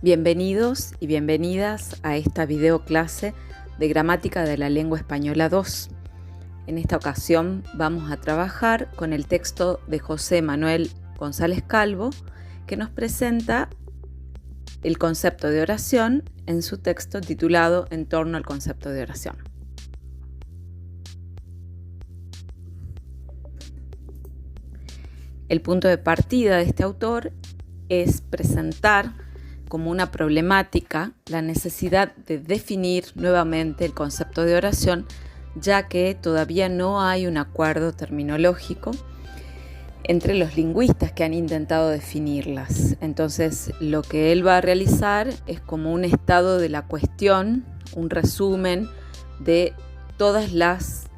Bienvenidos y bienvenidas a esta videoclase de Gramática de la Lengua Española 2. En esta ocasión vamos a trabajar con el texto de José Manuel González Calvo, que nos presenta el concepto de oración en su texto titulado En torno al concepto de oración. El punto de partida de este autor es presentar como una problemática la necesidad de definir nuevamente el concepto de oración, ya que todavía no hay un acuerdo terminológico entre los lingüistas que han intentado definirlas. Entonces, lo que él va a realizar es como un estado de la cuestión, un resumen de todas las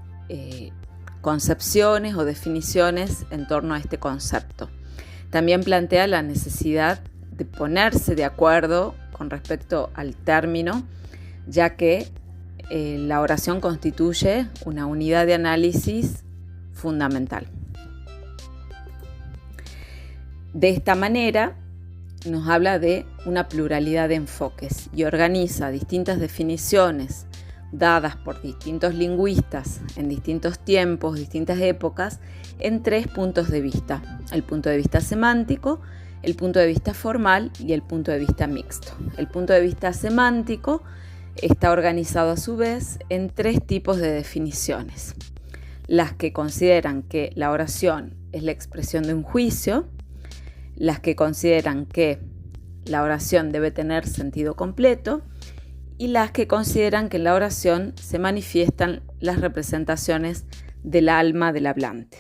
concepciones o definiciones en torno a este concepto. También plantea la necesidad de ponerse de acuerdo con respecto al término, ya que la oración constituye una unidad de análisis fundamental. De esta manera nos habla de una pluralidad de enfoques y organiza distintas definiciones dadas por distintos lingüistas en distintos tiempos, distintas épocas, en tres puntos de vista: el punto de vista semántico, el punto de vista formal y el punto de vista mixto. El punto de vista semántico está organizado a su vez en tres tipos de definiciones: las que consideran que la oración es la expresión de un juicio, las que consideran que la oración debe tener sentido completo y las que consideran que en la oración se manifiestan las representaciones del alma del hablante.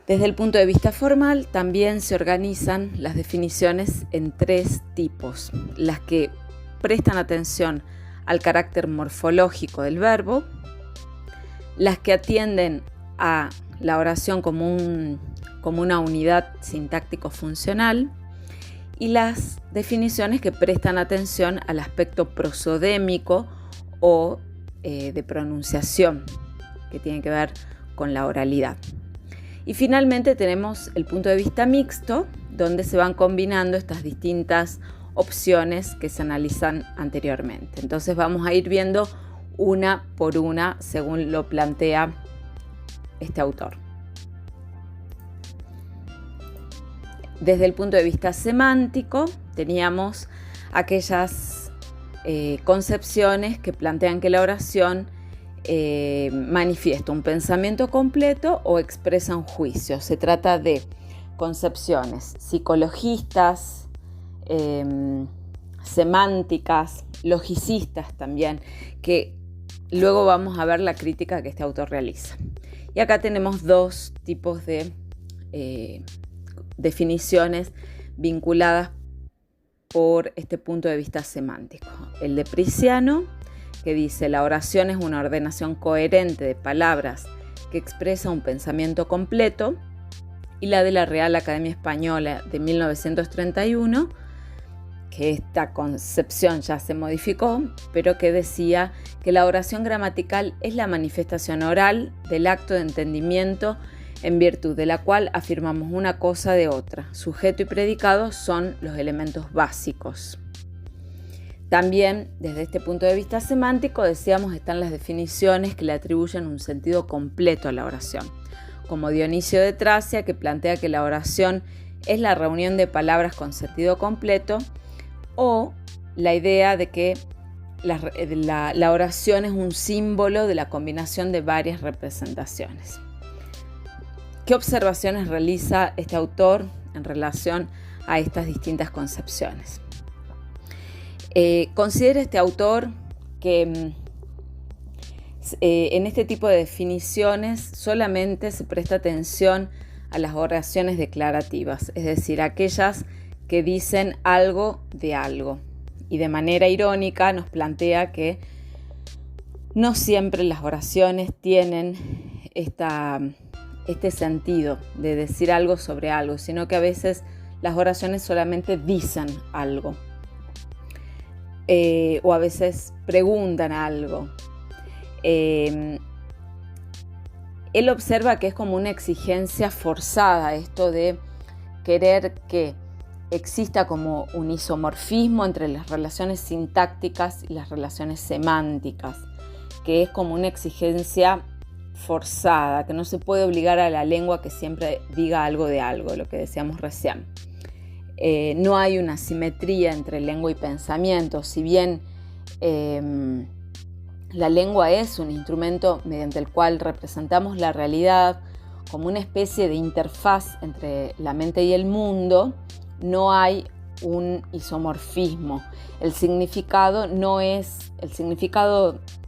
Desde el punto de vista formal también se organizan las definiciones en tres tipos: las que prestan atención al carácter morfológico del verbo, las que atienden a la oración como una unidad sintáctico-funcional, y las definiciones que prestan atención al aspecto prosodémico o de pronunciación, que tiene que ver con la oralidad. Y finalmente tenemos el punto de vista mixto, donde se van combinando estas distintas opciones que se analizan anteriormente. Entonces vamos a ir viendo una por una según lo plantea este autor. Desde el punto de vista semántico teníamos aquellas concepciones que plantean que la oración manifiesta un pensamiento completo o expresa un juicio. Se trata de concepciones psicologistas, semánticas, logicistas también, que luego vamos a ver la crítica que este autor realiza. Y acá tenemos dos tipos de definiciones vinculadas por este punto de vista semántico. El de Priciano, que dice: la oración es una ordenación coherente de palabras que expresa un pensamiento completo, y la de la Real Academia Española de 1931, que esta concepción ya se modificó, pero que decía que la oración gramatical es la manifestación oral del acto de entendimiento en virtud de la cual afirmamos una cosa de otra. Sujeto y predicado son los elementos básicos. También, desde este punto de vista semántico, decíamos, están las definiciones que le atribuyen un sentido completo a la oración, como Dionisio de Tracia, que plantea que la oración es la reunión de palabras con sentido completo, o la idea de que la oración es un símbolo de la combinación de varias representaciones. ¿Qué observaciones realiza este autor en relación a estas distintas concepciones? Considera este autor que en este tipo de definiciones solamente se presta atención a las oraciones declarativas, es decir, aquellas que dicen algo de algo. Y de manera irónica nos plantea que no siempre las oraciones tienen este sentido de decir algo sobre algo, sino que a veces las oraciones solamente dicen algo, o a veces preguntan algo. Él observa que es como una exigencia forzada esto de querer que exista como un isomorfismo entre las relaciones sintácticas y las relaciones semánticas, que es como una exigencia forzada, que no se puede obligar a la lengua que siempre diga algo de algo, lo que decíamos recién. No hay una simetría entre lengua y pensamiento, si bien la lengua es un instrumento mediante el cual representamos la realidad como una especie de interfaz entre la mente y el mundo. No hay un isomorfismo. El significado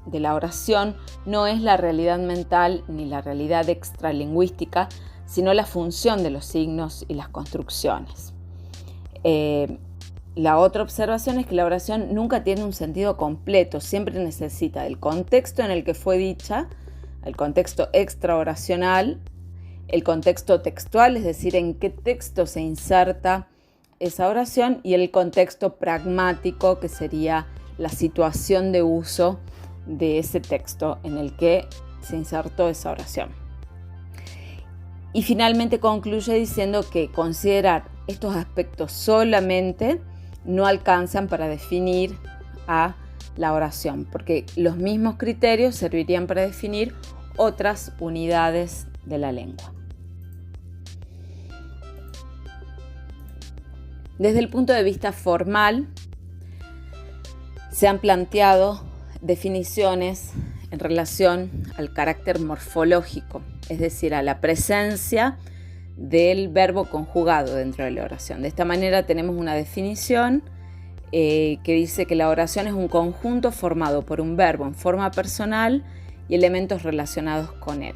de la oración no es la realidad mental ni la realidad extralingüística, sino la función de los signos y las construcciones. La otra observación es que la oración nunca tiene un sentido completo, siempre necesita el contexto en el que fue dicha, el contexto extraoracional, el contexto textual, es decir, en qué texto se inserta esa oración, y el contexto pragmático, que sería la situación de uso de ese texto en el que se insertó esa oración. Y finalmente concluye diciendo que considerar estos aspectos solamente no alcanzan para definir a la oración, porque los mismos criterios servirían para definir otras unidades de la lengua. Desde el punto de vista formal, se han planteado definiciones en relación al carácter morfológico, es decir, a la presencia del verbo conjugado dentro de la oración. De esta manera tenemos una definición que dice que la oración es un conjunto formado por un verbo en forma personal y elementos relacionados con él.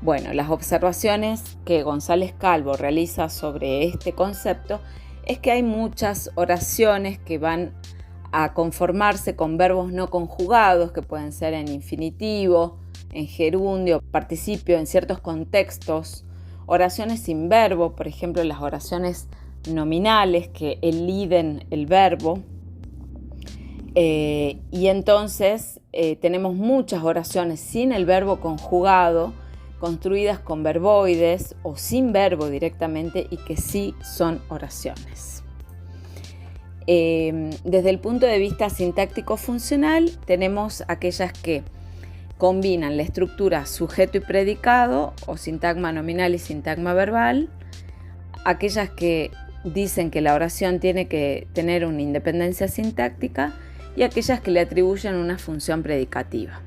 Bueno, las observaciones que González Calvo realiza sobre este concepto es que hay muchas oraciones que van a conformarse con verbos no conjugados, que pueden ser en infinitivo, en gerundio, participio, en ciertos contextos, oraciones sin verbo, por ejemplo las oraciones nominales que eliden el verbo, y entonces tenemos muchas oraciones sin el verbo conjugado, construidas con verboides o sin verbo directamente, y que sí son oraciones. Desde el punto de vista sintáctico-funcional, tenemos aquellas que combinan la estructura sujeto y predicado, o sintagma nominal y sintagma verbal, aquellas que dicen que la oración tiene que tener una independencia sintáctica, y aquellas que le atribuyen una función predicativa.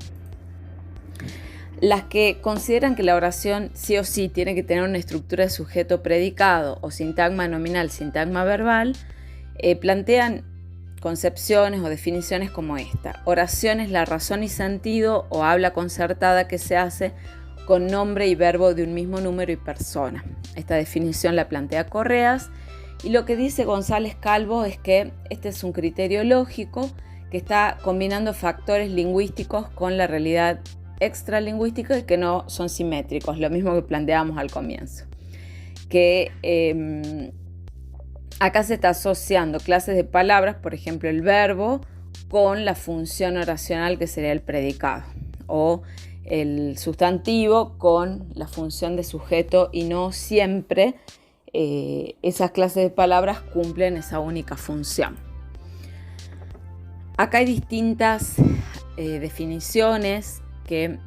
Las que consideran que la oración sí o sí tiene que tener una estructura de sujeto predicado o sintagma nominal, sintagma verbal, plantean concepciones o definiciones como esta. Oración es la razón y sentido o habla concertada que se hace con nombre y verbo de un mismo número y persona. Esta definición la plantea Correas, y lo que dice González Calvo es que este es un criterio lógico que está combinando factores lingüísticos con la realidad extralingüística y que no son simétricos, lo mismo que planteábamos al comienzo. Que acá se está asociando clases de palabras, por ejemplo el verbo, con la función oracional que sería el predicado, o el sustantivo con la función de sujeto, y no siempre esas clases de palabras cumplen esa única función. Acá hay distintas definiciones que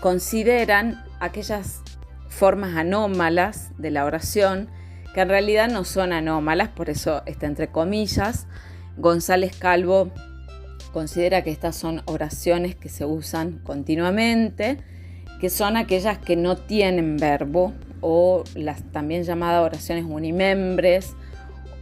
consideran aquellas formas anómalas de la oración, que en realidad no son anómalas, por eso está entre comillas. González Calvo considera que estas son oraciones que se usan continuamente, que son aquellas que no tienen verbo, o las también llamadas oraciones unimembres,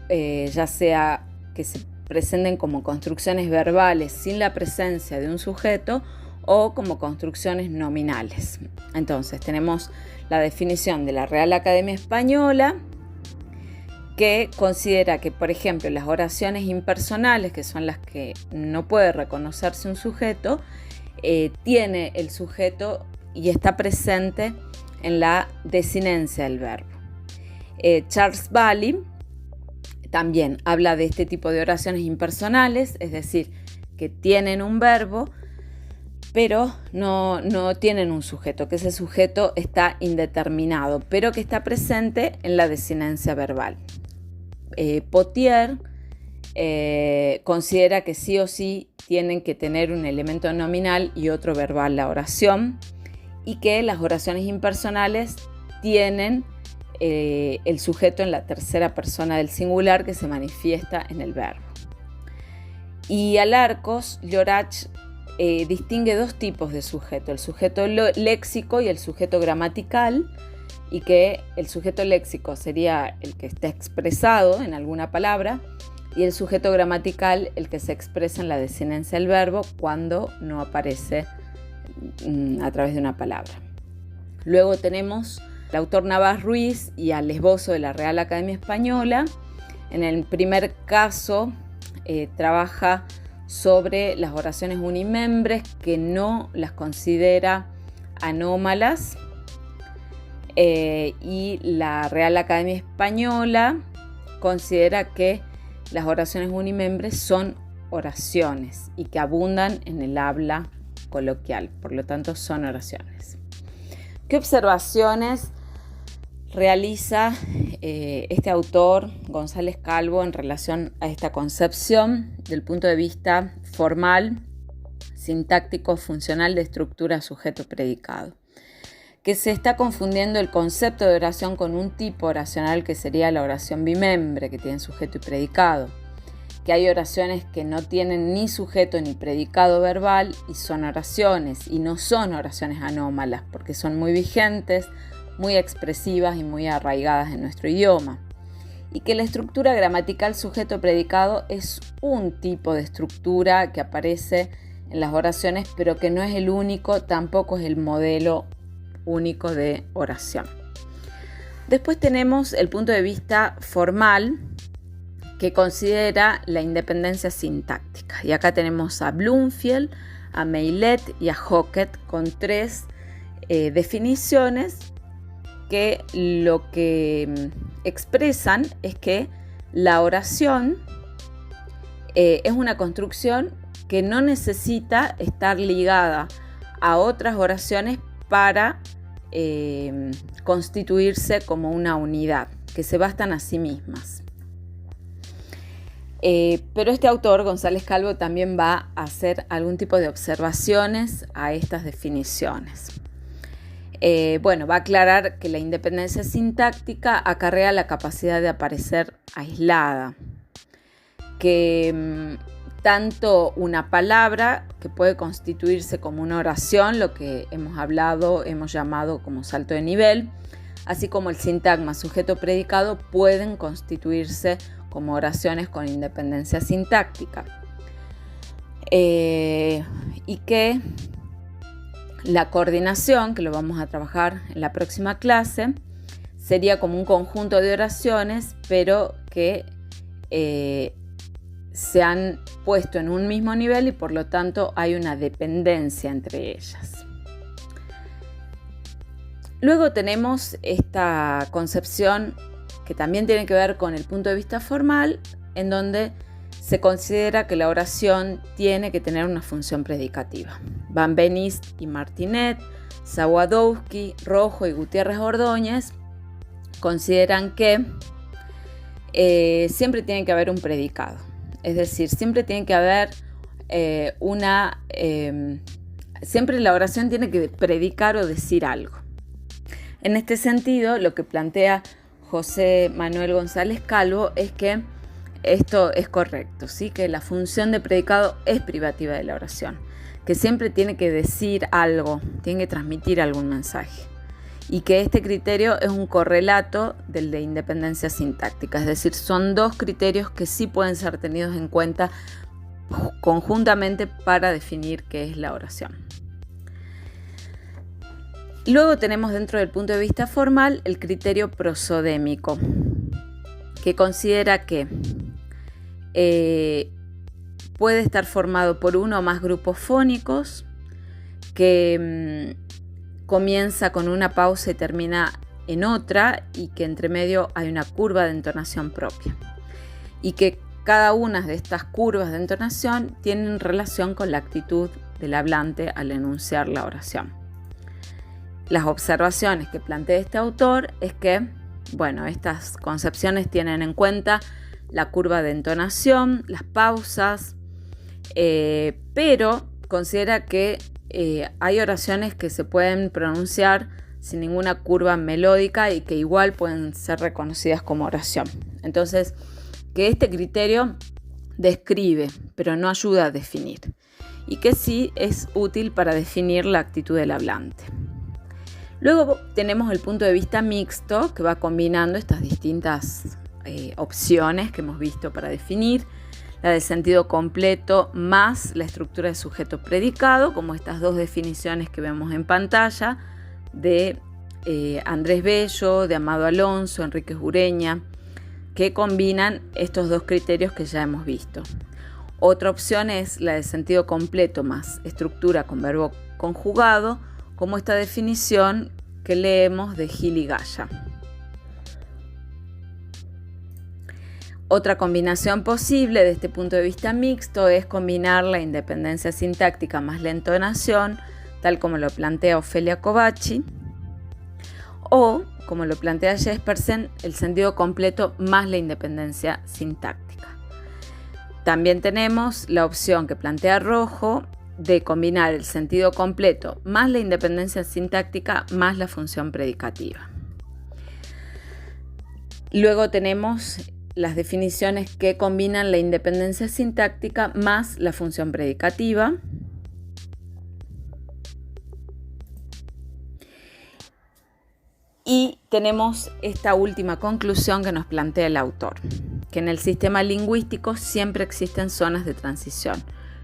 ya sea que se presenten como construcciones verbales sin la presencia de un sujeto, o como construcciones nominales. Entonces tenemos la definición de la Real Academia Española, que considera que, por ejemplo, las oraciones impersonales, que son las que no puede reconocerse un sujeto, tiene el sujeto y está presente en la desinencia del verbo. Charles Bailey también habla de este tipo de oraciones impersonales, es decir, que tienen un verbo, pero no tienen un sujeto, que ese sujeto está indeterminado, pero que está presente en la desinencia verbal. Pottier considera que sí o sí tienen que tener un elemento nominal y otro verbal la oración, y que las oraciones impersonales tienen el sujeto en la tercera persona del singular que se manifiesta en el verbo. Y Alarcos, Llorach, distingue dos tipos de sujeto, el sujeto léxico y el sujeto gramatical, y que el sujeto léxico sería el que está expresado en alguna palabra y el sujeto gramatical el que se expresa en la desinencia del verbo cuando no aparece a través de una palabra. Luego tenemos al autor Navas Ruiz y al esbozo de la Real Academia Española. En el primer caso trabaja sobre las oraciones unimembres, que no las considera anómalas, y la Real Academia Española considera que las oraciones unimembres son oraciones y que abundan en el habla coloquial, por lo tanto son oraciones. ¿Qué observaciones realiza este autor, González Calvo, en relación a esta concepción del punto de vista formal, sintáctico, funcional de estructura sujeto-predicado? Que se está confundiendo el concepto de oración con un tipo oracional que sería la oración bimembre, que tiene sujeto y predicado. Que hay oraciones que no tienen ni sujeto ni predicado verbal y son oraciones, y no son oraciones anómalas, porque son muy vigentes, muy expresivas y muy arraigadas en nuestro idioma. Y que la estructura gramatical sujeto-predicado es un tipo de estructura que aparece en las oraciones, pero que no es el único, tampoco es el modelo único de oración. Después tenemos el punto de vista formal, que considera la independencia sintáctica. Y acá tenemos a Bloomfield, a Meillet y a Hockett con tres definiciones que lo que expresan es que la oración es una construcción que no necesita estar ligada a otras oraciones para constituirse como una unidad, que se bastan a sí mismas. Pero este autor, González Calvo, también va a hacer algún tipo de observaciones a estas definiciones. Va a aclarar que la independencia sintáctica acarrea la capacidad de aparecer aislada, que tanto una palabra que puede constituirse como una oración, lo que hemos llamado como salto de nivel, así como el sintagma sujeto-predicado pueden constituirse como oraciones con independencia sintáctica. Y que la coordinación, que lo vamos a trabajar en la próxima clase, sería como un conjunto de oraciones, pero que se han puesto en un mismo nivel y por lo tanto hay una dependencia entre ellas. Luego tenemos esta concepción que también tiene que ver con el punto de vista formal, en donde se considera que la oración tiene que tener una función predicativa. Van Benist y Martinet, Sawadowski, Rojo y Gutiérrez Ordóñez consideran que siempre tiene que haber un predicado. Es decir, siempre tiene que haber siempre la oración tiene que predicar o decir algo. En este sentido, lo que plantea José Manuel González Calvo es que esto es correcto, ¿sí? Que la función de predicado es privativa de la oración, que siempre tiene que decir algo, tiene que transmitir algún mensaje, y que este criterio es un correlato del de independencia sintáctica, es decir, son dos criterios que sí pueden ser tenidos en cuenta conjuntamente para definir qué es la oración. Luego tenemos dentro del punto de vista formal el criterio prosodémico, que considera que puede estar formado por uno o más grupos fónicos, que comienza con una pausa y termina en otra, y que entre medio hay una curva de entonación propia, y que cada una de estas curvas de entonación tienen relación con la actitud del hablante al enunciar la oración. Las observaciones que plantea este autor es que, estas concepciones tienen en cuenta la curva de entonación, las pausas, pero considera que hay oraciones que se pueden pronunciar sin ninguna curva melódica y que igual pueden ser reconocidas como oración. Entonces, que este criterio describe, pero no ayuda a definir, y que sí es útil para definir la actitud del hablante. Luego tenemos el punto de vista mixto, que va combinando estas distintas opciones que hemos visto para definir, la del sentido completo más la estructura de sujeto predicado, como estas dos definiciones que vemos en pantalla, de Andrés Bello, de Amado Alonso, Enríquez Ureña, que combinan estos dos criterios que ya hemos visto. Otra opción es la del sentido completo más estructura con verbo conjugado, como esta definición que leemos de Gil y Gaya. Otra combinación posible de este punto de vista mixto es combinar la independencia sintáctica más la entonación, tal como lo plantea Ofelia Kovacci, o, como lo plantea Jespersen, el sentido completo más la independencia sintáctica. También tenemos la opción que plantea Rojo de combinar el sentido completo más la independencia sintáctica más la función predicativa. Luego tenemos las definiciones que combinan la independencia sintáctica más la función predicativa. Y tenemos esta última conclusión que nos plantea el autor, que en el sistema lingüístico siempre existen zonas de transición,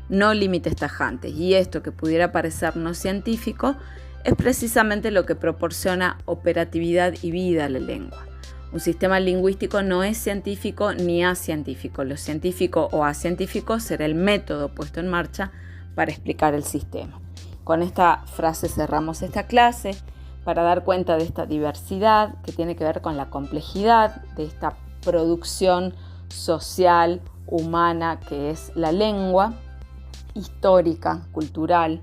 no límites tajantes, y esto que pudiera parecer no científico es precisamente lo que proporciona operatividad y vida a la lengua. Un sistema lingüístico no es científico ni acientífico. Lo científico o acientífico será el método puesto en marcha para explicar el sistema. Con esta frase cerramos esta clase para dar cuenta de esta diversidad que tiene que ver con la complejidad de esta producción social, humana, que es la lengua, histórica, cultural,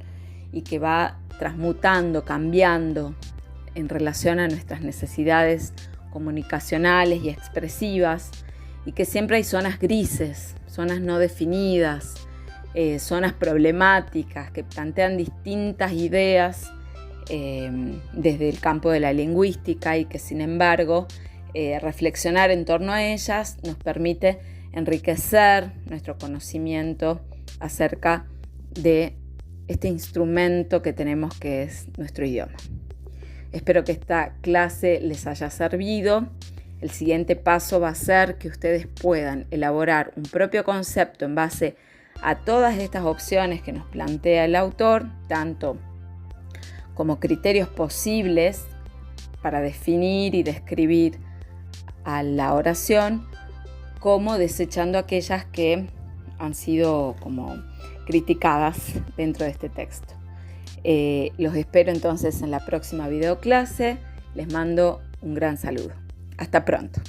y que va transmutando, cambiando en relación a nuestras necesidades comunicacionales y expresivas, y que siempre hay zonas grises, zonas no definidas, zonas problemáticas que plantean distintas ideas desde el campo de la lingüística, y que sin embargo reflexionar en torno a ellas nos permite enriquecer nuestro conocimiento acerca de este instrumento que tenemos, que es nuestro idioma. Espero que esta clase les haya servido. El siguiente paso va a ser que ustedes puedan elaborar un propio concepto en base a todas estas opciones que nos plantea el autor, tanto como criterios posibles para definir y describir a la oración, como desechando aquellas que han sido como criticadas dentro de este texto. Los espero entonces en la próxima videoclase. Les mando un gran saludo. Hasta pronto.